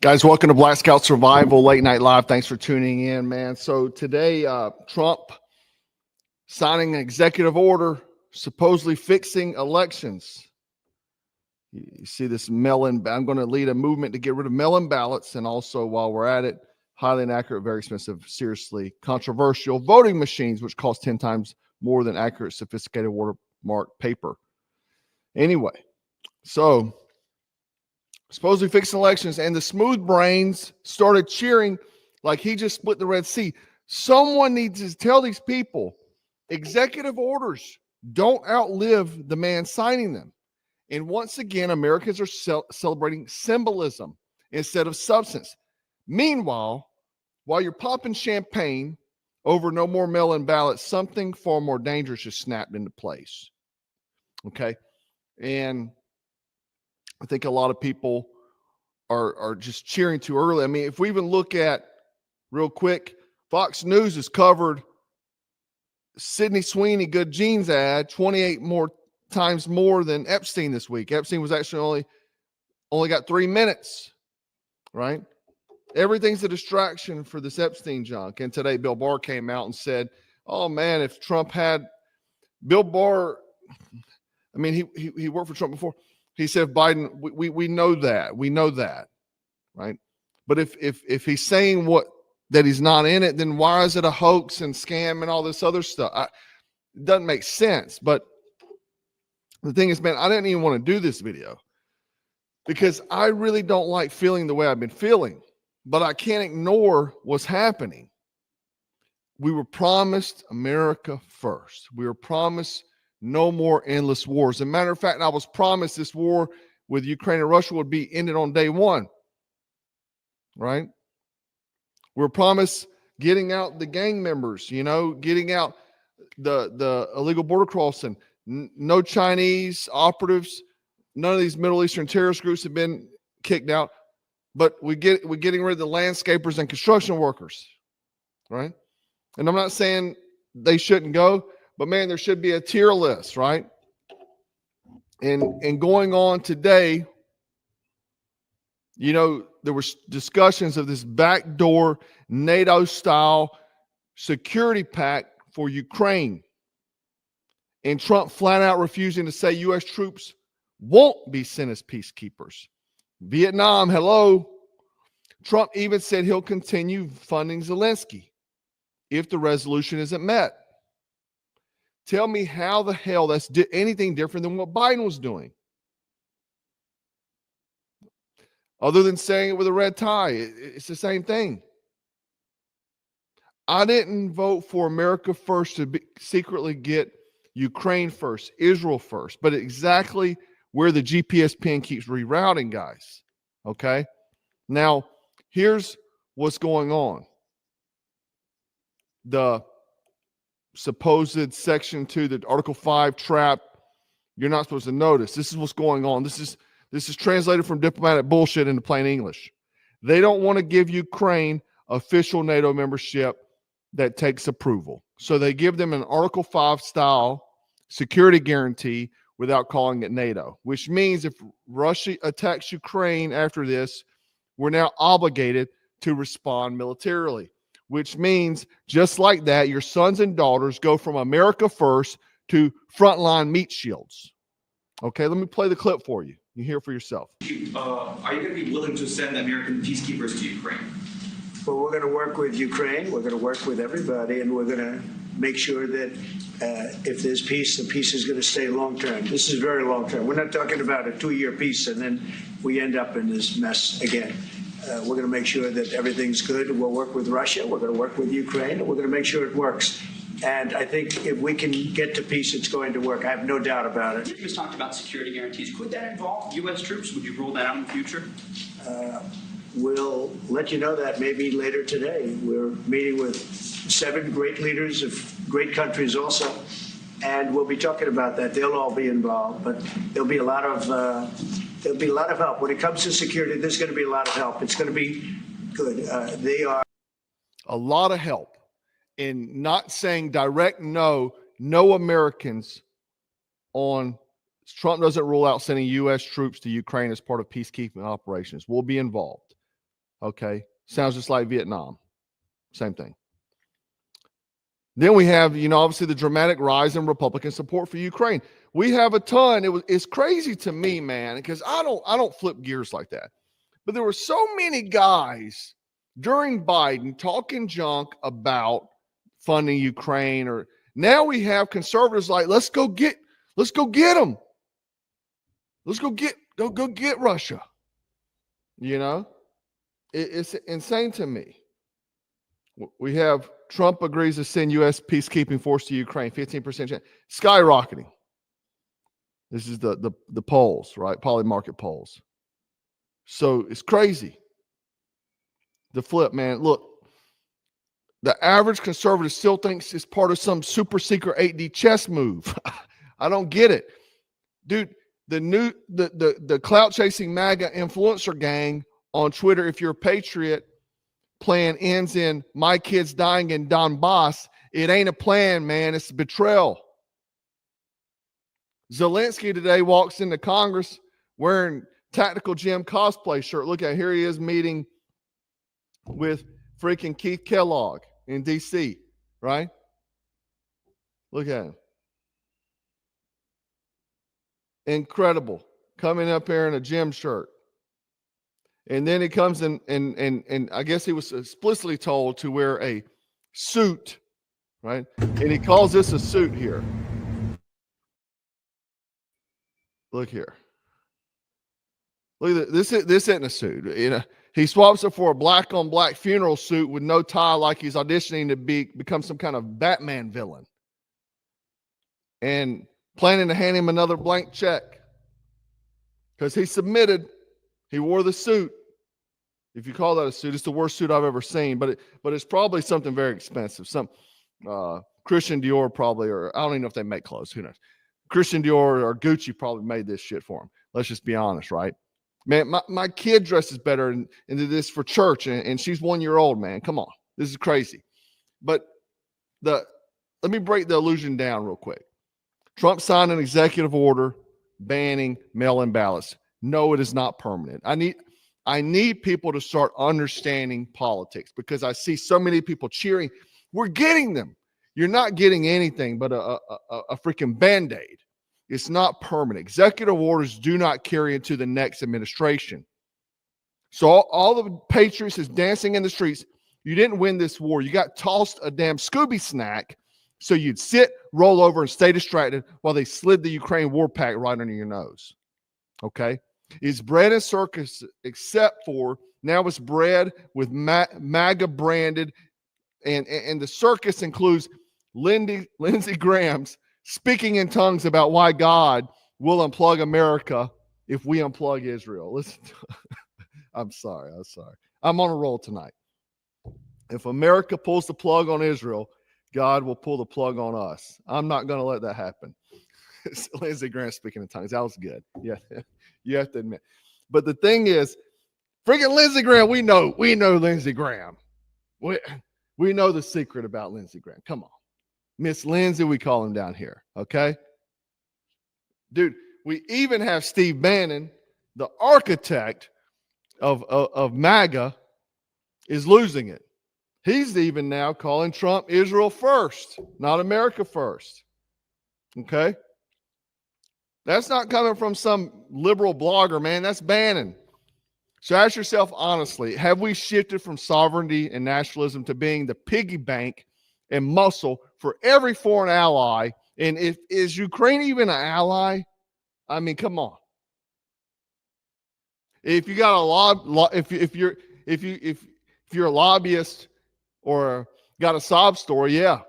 Guys, welcome to Black Scout Survival Late Night Live. Thanks for tuning in, man. So today, Trump signing an executive order supposedly fixing elections. You see this mail-in. I'm going to lead a movement to get rid of mail-in ballots, and also, while we're at it, highly inaccurate, very expensive, seriously controversial voting machines, which cost 10 times more than accurate, sophisticated watermark paper. Anyway, so supposedly fixing elections, and the smooth brains started cheering like he just split the Red Sea. Someone needs to tell these people executive orders don't outlive the man signing them. And once again, Americans are celebrating symbolism instead of substance. Meanwhile, while you're popping champagne over no more mail-in ballots, something far more dangerous just snapped into place. Okay. And I think a lot of people are just cheering too early. I mean, if we even look at real quick, Fox News has covered Sydney Sweeney Good Genes ad 28 more times more than Epstein this week. Epstein was actually only got 3 minutes, right? Everything's a distraction for this Epstein junk. And today Bill Barr came out and said, oh man, if Trump had Bill Barr, I mean, he worked for Trump before. He said, Biden, we know that. We know that, right? But if he's saying that he's not in it, then why is it a hoax and scam and all this other stuff? It doesn't make sense. But the thing is, man, I didn't even want to do this video because I really don't like feeling the way I've been feeling. But I can't ignore what's happening. We were promised America first. We were promised no more endless wars. As a matter of fact, I was promised this war with Ukraine and Russia would be ended on day one, right? We were promised getting out the gang members, getting out the illegal border crossing. No Chinese operatives. None of these Middle Eastern terrorist groups have been kicked out. But we're getting rid of the landscapers and construction workers, right? And I'm not saying they shouldn't go, but man, there should be a tier list, right? And going on today, there were discussions of this backdoor NATO-style security pact for Ukraine. And Trump flat out refusing to say U.S. troops won't be sent as peacekeepers. Vietnam, hello. Trump even said he'll continue funding Zelensky if the resolution isn't met. Tell me how the hell that's anything different than what Biden was doing. Other than saying it with a red tie, it's the same thing. I didn't vote for America first to secretly get Ukraine first, Israel first, but exactly where the GPS pin keeps rerouting, guys. Okay? Now, here's what's going on. The supposed Section 2, the Article 5 trap, you're not supposed to notice. This is what's going on. This is translated from diplomatic bullshit into plain English. They don't want to give Ukraine official NATO membership that takes approval. So they give them an Article 5 style security guarantee without calling it NATO, which means if Russia attacks Ukraine after this, we're now obligated to respond militarily, which means just like that, your sons and daughters go from America first to frontline meat shields. Okay, let me play the clip for you. You hear it for yourself. Are you going to be willing to send American peacekeepers to Ukraine? Well, we're going to work with Ukraine. We're going to work with everybody, and we're going to make sure that if there's peace, the peace is going to stay long term. This is very long term. We're not talking about a 2-year peace and then we end up in this mess again. We're going to make sure that everything's good. We'll work with Russia. We're going to work with Ukraine, and we're going to make sure it works. And I think if we can get to peace, it's going to work. I have no doubt about it. You just talked about security guarantees. Could that involve U.S. troops? Would you rule that out in the future? We'll let you know that maybe later today. We're meeting with 7 great leaders of great countries also, and we'll be talking about that. They'll all be involved, but there'll be a lot of help. When it comes to security, there's going to be a lot of help. It's going to be good. They are a lot of help in not saying direct no Americans on Trump doesn't rule out sending U.S. troops to Ukraine as part of peacekeeping operations. We'll be involved. Okay. Sounds just like Vietnam. Same thing. Then we have, obviously the dramatic rise in Republican support for Ukraine. We have a ton. It's crazy to me, man, because I don't flip gears like that. But there were so many guys during Biden talking junk about funding Ukraine, or now we have conservatives like, let's go get them. Let's go get Russia. It's insane to me. We have Trump agrees to send U.S. peacekeeping force to Ukraine, 15% chance, skyrocketing. This is the polls, right? Poly market polls. So it's crazy. The flip, man. Look, the average conservative still thinks it's part of some super secret 8D chess move. I don't get it. Dude, the clout chasing MAGA influencer gang on Twitter, if you're a patriot, plan ends in my kids dying in Donbass. It ain't a plan, man. It's a betrayal. Zelensky today walks into Congress wearing Tactical Gym cosplay shirt. Look at here he is meeting with freaking Keith Kellogg in D.C., right? Look at him. Incredible. Coming up here in a gym shirt. And then he comes in and I guess he was explicitly told to wear a suit, right? And he calls this a suit here. Look here. Look at this. This isn't a suit. He swaps it for a black on black funeral suit with no tie, like he's auditioning to become some kind of Batman villain. And planning to hand him another blank check. Because he submitted. He wore the suit. If you call that a suit, it's the worst suit I've ever seen. But it's probably something very expensive. Some Christian Dior probably, or I don't even know if they make clothes. Who knows? Christian Dior or Gucci probably made this shit for him. Let's just be honest, right? Man, my kid dresses better into this for church, and she's 1 year old, man. Come on. This is crazy. But let me break the illusion down real quick. Trump signed an executive order banning mail-in ballots. No, it is not permanent. I need people to start understanding politics, because I see so many people cheering. We're getting them. You're not getting anything but a freaking Band-Aid. It's not permanent. Executive orders do not carry into the next administration. So all the patriots is dancing in the streets. You didn't win this war. You got tossed a damn Scooby snack so you'd sit, roll over, and stay distracted while they slid the Ukraine war pack right under your nose. Okay? It's bread and circus, except for now it's bread with MAGA branded, and the circus includes Lindsey Graham's speaking in tongues about why God will unplug America if we unplug Israel. Listen, I'm sorry. I'm on a roll tonight. If America pulls the plug on Israel, God will pull the plug on us. I'm not going to let that happen. Lindsey Graham speaking in tongues. That was good. Yeah, you have to admit. But the thing is, freaking Lindsey Graham, we know Lindsey Graham. We know the secret about Lindsey Graham. Come on. Miss Lindsay, we call him down here, okay? Dude, we even have Steve Bannon, the architect of MAGA, is losing it. He's even now calling Trump Israel first, not America first, okay? That's not coming from some liberal blogger, man. That's Bannon. So ask yourself honestly, have we shifted from sovereignty and nationalism to being the piggy bank and muscle for every foreign ally? And is Ukraine even an ally? I mean, come on. If you got if you're a lobbyist or got a sob story, yeah.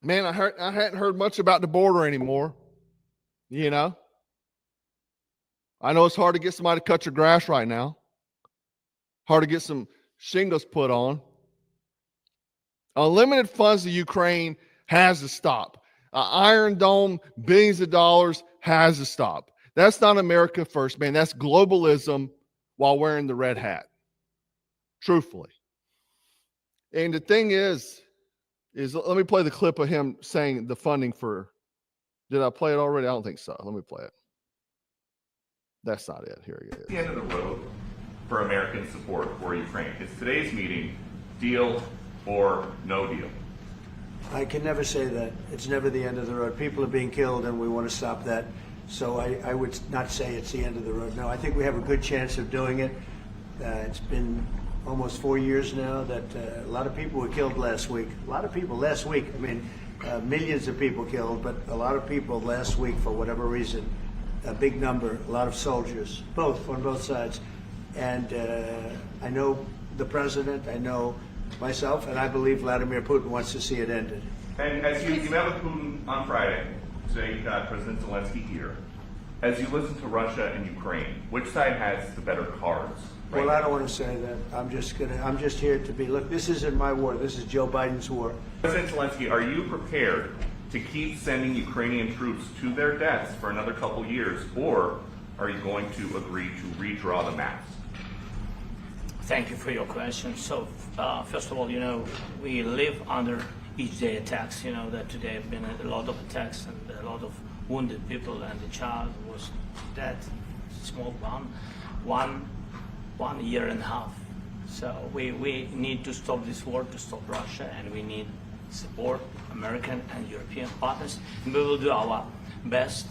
Man, I hadn't heard much about the border anymore. You know, I know it's hard to get somebody to cut your grass right now. Hard to get some shingles put on. Unlimited funds to Ukraine has to stop. Iron Dome, billions of dollars has to stop. That's not America first, man. That's globalism while wearing the red hat. Truthfully. And the thing is let me play the clip of him saying the funding for. Did I play it already? I don't think so. Let me play it. That's not it. Here it is. The end of the road. for American support for Ukraine? Is today's meeting deal or no deal? I can never say that. It's never the end of the road. People are being killed, and we want to stop that. So I would not say it's the end of the road. No, I think we have a good chance of doing it. It's been almost 4 years now that a lot of people were killed last week. A lot of people last week. I mean, millions of people killed, but a lot of people last week for whatever reason. A big number, a lot of soldiers, both on both sides. And I know the president, I know myself, and I believe Vladimir Putin wants to see it ended. And as you met with Putin on Friday, today you've got President Zelensky here. As you listen to Russia and Ukraine, which side has the better cards? Well, I don't want to say that. I'm just here to be, look, this isn't my war. This is Joe Biden's war. President Zelensky, are you prepared to keep sending Ukrainian troops to their deaths for another couple years, or are you going to agree to redraw the maps? Thank you for your question. So, first of all, we live under each day attacks. That today have been a lot of attacks and a lot of wounded people, and the child was dead, small one year and a half. So we need to stop this war, to stop Russia, and we need support American and European partners, and we will do our best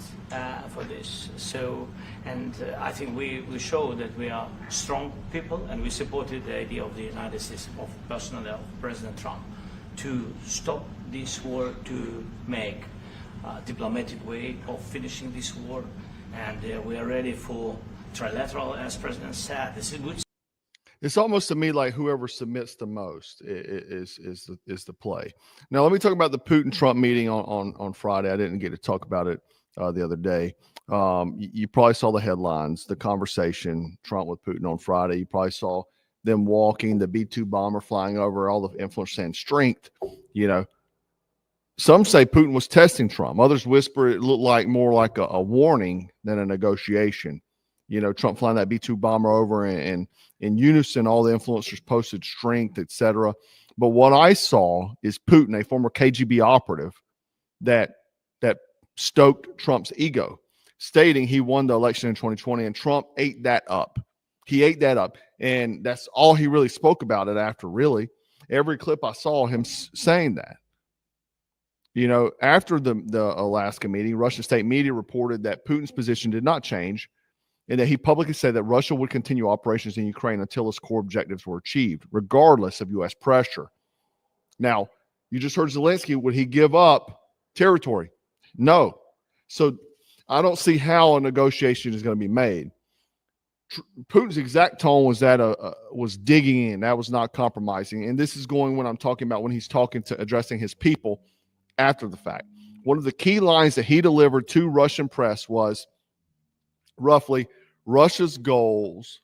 for this. So, and I think we show that we are strong people, and we supported the idea of the United States, of personally of President Trump, to stop this war, to make a diplomatic way of finishing this war, and we are ready for trilateral, as President said. This is good. It's almost to me like whoever submits the most is the play. Now, let me talk about the Putin-Trump meeting on Friday. I didn't get to talk about it the other day. You probably saw the headlines, the conversation, Trump with Putin on Friday. You probably saw them walking, the B-2 bomber flying over, all the influencers saying strength. Some say Putin was testing Trump. Others whisper it looked like more like a warning than a negotiation. Trump flying that B-2 bomber over, and in unison, all the influencers posted strength, etc. But what I saw is Putin, a former KGB operative, that stoked Trump's ego, stating he won the election in 2020, and Trump ate that up. He ate that up, and that's all he really spoke about it after, really. Every clip I saw him saying that. After the Alaska meeting, Russian state media reported that Putin's position did not change, and that he publicly said that Russia would continue operations in Ukraine until its core objectives were achieved, regardless of U.S. pressure. Now, you just heard Zelensky. Would he give up territory? No. So I don't see how a negotiation is going to be made. Putin's exact tone was that was digging in. That was not compromising. And this is going when I'm talking about when he's addressing his people after the fact. One of the key lines that he delivered to Russian press was roughly, Russia's goals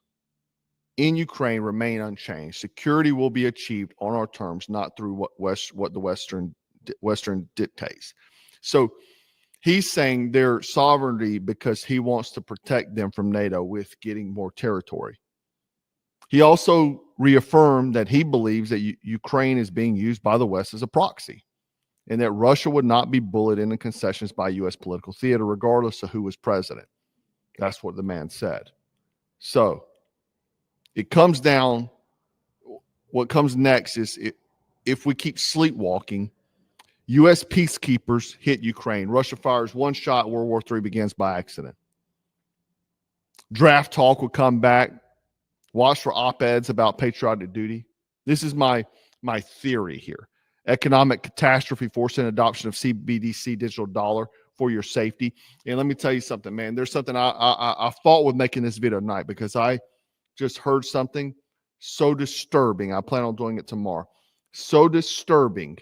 in Ukraine remain unchanged. Security will be achieved on our terms, not through what the Western dictates. So he's saying their sovereignty because he wants to protect them from NATO with getting more territory. He also reaffirmed that he believes that Ukraine is being used by the West as a proxy, and that Russia would not be bullied into concessions by U.S. political theater, regardless of who was president. That's what the man said. So it comes down, what comes next is if we keep sleepwalking, U.S. peacekeepers hit Ukraine. Russia fires one shot, World War III begins by accident. Draft talk will come back. Watch for op-eds about patriotic duty. This is my theory here. Economic catastrophe forcing adoption of CBDC digital dollar for your safety. And let me tell you something, man. There's something I fought with making this video tonight because I just heard something so disturbing. I plan on doing it tomorrow. So disturbing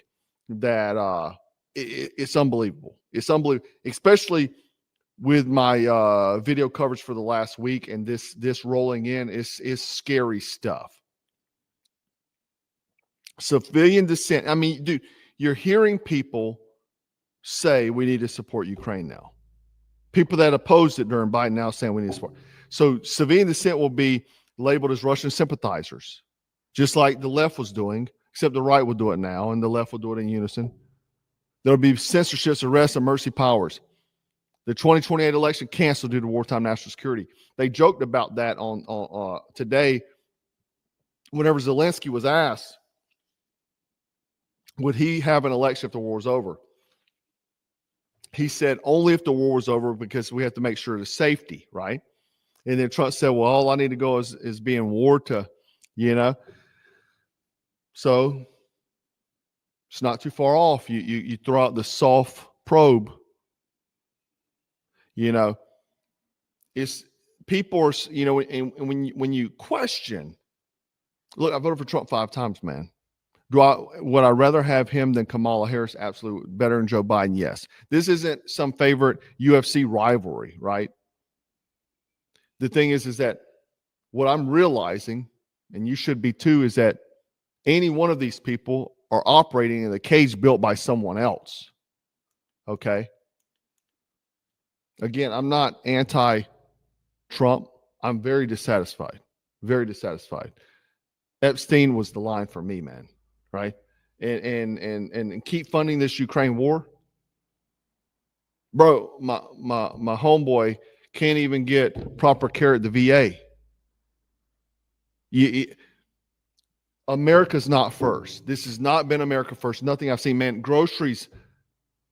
that it's unbelievable. It's unbelievable, especially with my video coverage for the last week, and this rolling in is scary stuff. Civilian dissent. I mean, dude, you're hearing people say we need to support Ukraine now. People that opposed it during Biden now saying we need to support. So civilian dissent will be labeled as Russian sympathizers, just like the left was doing, except the right will do it now, and the left will do it in unison. There'll be censorships, arrests, and mercy powers. The 2028 election canceled due to wartime national security. They joked about that on today whenever Zelensky was asked, would he have an election if the war was over? He said only if the war was over, because we have to make sure of the safety, right? And then Trump said, well, all I need to go is be in war to, you know. So it's not too far off. You throw out the soft probe. You know, it's people are, you know, and when you question, look, I voted for Trump 5 times, man. Would I rather have him than Kamala Harris? Absolutely. Better than Joe Biden? Yes. This isn't some favorite UFC rivalry, right? The thing is that what I'm realizing, and you should be too, is that any one of these people are operating in a cage built by someone else. Okay. Again, I'm not anti-Trump. I'm very dissatisfied. Very dissatisfied. Epstein was the line for me, man. Right? And keep funding this Ukraine war. Bro, my homeboy can't even get proper care at the VA. America's not first. This has not been America first. Nothing I've seen, man. Groceries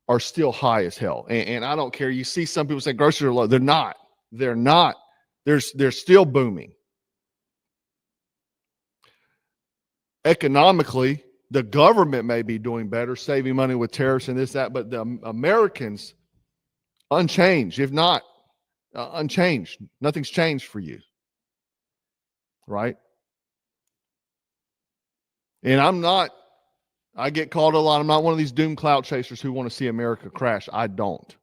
are still high as hell. And I don't care. You see some people say groceries are low. They're not. They're not. They're still booming. Economically, the government may be doing better, saving money with tariffs and this, that, but the Americans, unchanged, if not unchanged. Nothing's changed for you. Right? And I get called a lot. I'm not one of these doom cloud chasers who want to see America crash. I don't.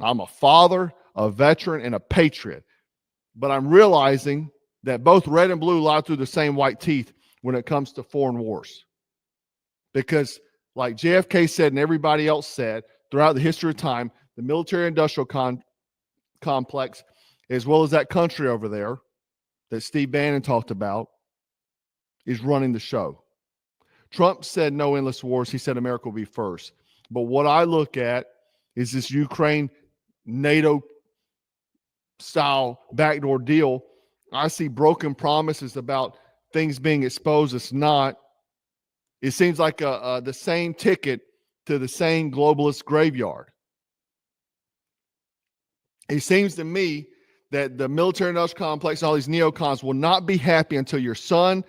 I'm a father, a veteran, and a patriot. But I'm realizing that both red and blue lie through the same white teeth when it comes to foreign wars. Because like JFK said and everybody else said throughout the history of time, the military-industrial complex, as well as that country over there that Steve Bannon talked about, is running the show. Trump said no endless wars. He said America will be first. But what I look at is this Ukraine NATO-style backdoor deal. I see broken promises about things being exposed. It's not. It seems like the same ticket to the same globalist graveyard. It seems to me that the military-industrial complex, all these neocons, will not be happy until your son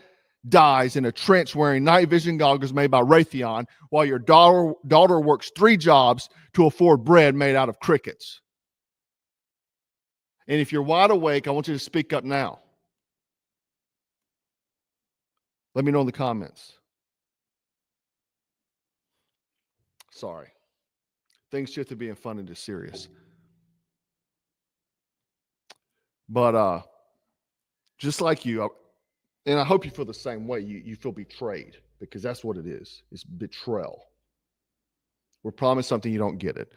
dies in a trench wearing night vision goggles made by Raytheon while your daughter works 3 jobs to afford bread made out of crickets. And if you're wide awake, I want you to speak up now. Let me know in the comments. Sorry. Things shift to being fun into serious. But just like you, and I hope you feel the same way, you feel betrayed, because that's what it is. It's betrayal. We're promised something, you don't get it.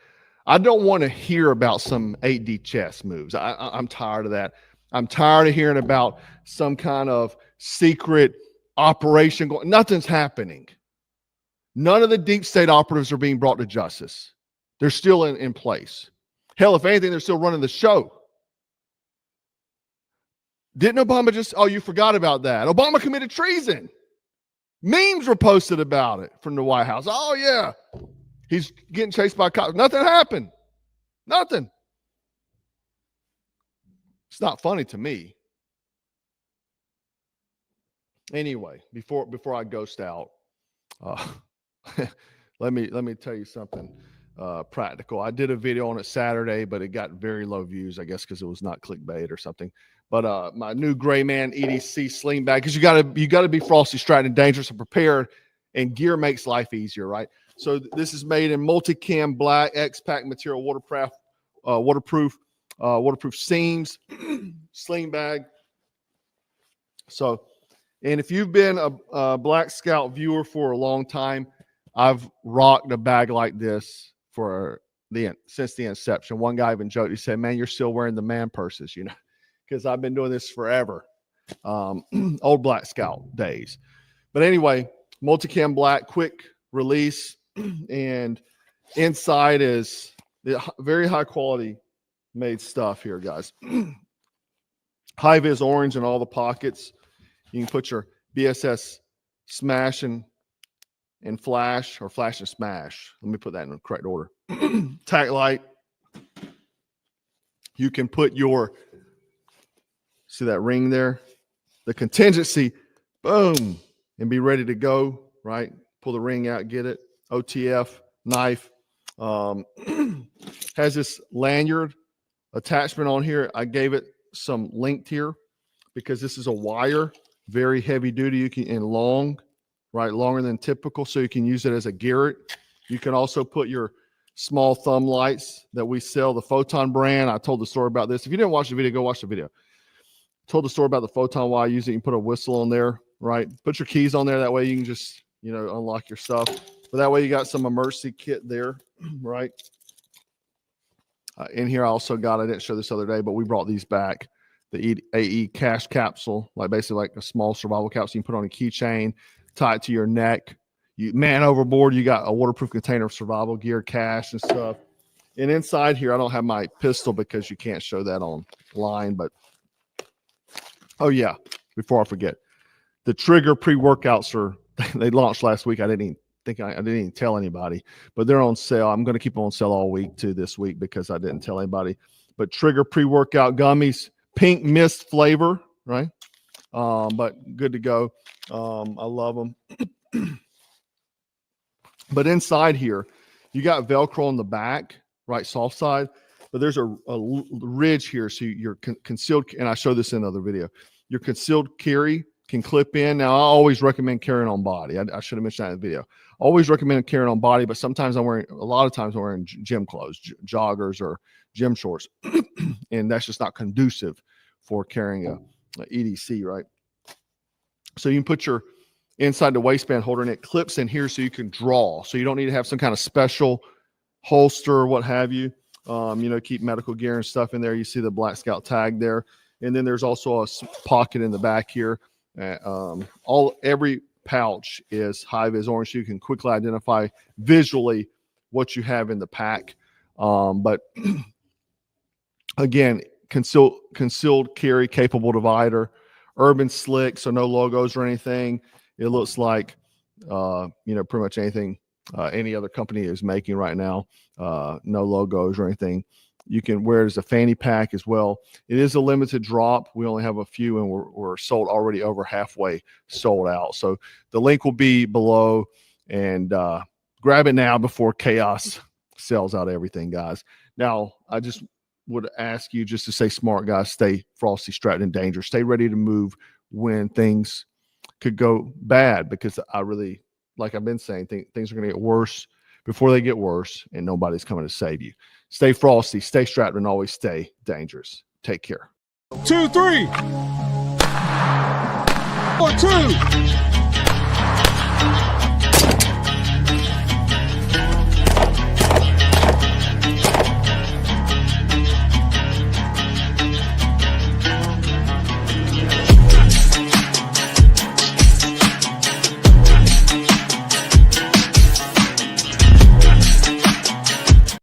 I don't want to hear about some 8D chess moves. I'm tired of that. I'm tired of hearing about some kind of secret operation going. Nothing's happening. None of the deep state operatives are being brought to justice. They're still in place. Hell, if anything, they're still running the show. Didn't Obama just, oh, you forgot about that. Obama committed treason. Memes were posted about it from the White House. Oh, yeah. He's getting chased by cops. Nothing happened. Nothing. It's not funny to me. Anyway, before I ghost out, let me tell you something practical. I did a video on it Saturday, but it got very low views, I guess, because it was not clickbait or something. But my new Gray Man EDC sling bag, because you gotta be frosty, strident, and dangerous and prepared, and gear makes life easier, right? So this is made in multi-cam black X-Pack material, waterproof seams, sling bag. So, and if you've been a Black Scout viewer for a long time, I've rocked a bag like this since the inception. One guy even joked, he said, "Man, you're still wearing the man purses, you know," because I've been doing this forever. Old Black Scout days. But anyway, multicam black, quick release, and inside is Very high quality made stuff here, guys. High-vis orange in all the pockets. You can put your BSS smash and flash, or flash and smash. Let me put that in the correct order. Tac light. You can put your, see that ring there? The contingency, boom, and be ready to go, right? Pull the ring out, get it. OTF, knife. Has this lanyard attachment on here. I gave it some linked here because this is a wire, very heavy duty. You can, and long, right? Longer than typical. So you can use it as a Garrett. You can also put your small thumb lights that we sell, the Photon brand. I told the story about this. If you didn't watch the video, go watch the video. Told the story about the Photon, why I use it. You can put a whistle on there, right? Put your keys on there. That way you can just, you know, unlock your stuff. But that way you got some emergency kit there, right? In here I also got, I didn't show this other day, but we brought these back. The AE cash capsule, like basically like a small survival capsule. You can put on a keychain, tie it to your neck. You man overboard, you got a waterproof container of survival gear, cash and stuff. And inside here, I don't have my pistol because you can't show that online, but oh yeah, before I forget, the Trigger pre-workouts are, they launched last week. I didn't even tell anybody, but they're on sale. I'm going to keep them on sale all week too this week because I didn't tell anybody. But Trigger pre-workout gummies, pink mist flavor, right? But good to go. I love them. But inside here, you got Velcro on the back, right, soft side, but there's a ridge here. So you're concealed, and I showed this in another video. Your concealed carry can clip in. Now, I always recommend carrying on body. I should have mentioned that in the video. Always recommend carrying on body, but sometimes a lot of times I'm wearing gym clothes, joggers or gym shorts, and that's just not conducive for carrying a EDC, right? So you can put your inside the waistband holder, and it clips in here so you can draw. So you don't need to have some kind of special holster or what have you. You know, keep medical gear and stuff in there. You see the Black Scout tag there. And then there's also a pocket in the back here. Every pouch is high-vis orange, so you can quickly identify visually what you have in the pack. But again, concealed carry capable divider, urban slick, so no logos or anything. It looks like you know, pretty much anything any other company is making right now. No logos or anything. You can wear it as a fanny pack as well. It is a limited drop. We only have a few, and we're sold already, over halfway sold out. So the link will be below, and grab it now before chaos sells out everything, guys. Now, I just would ask you just to stay smart, guys. Stay frosty, strapped, and dangerous. Stay ready to move when things could go bad, because I really, like I've been saying, things are going to get worse before they get worse, and nobody's coming to save you. Stay frosty, stay strapped, and always stay dangerous. Take care. 2, 3. 4, 2.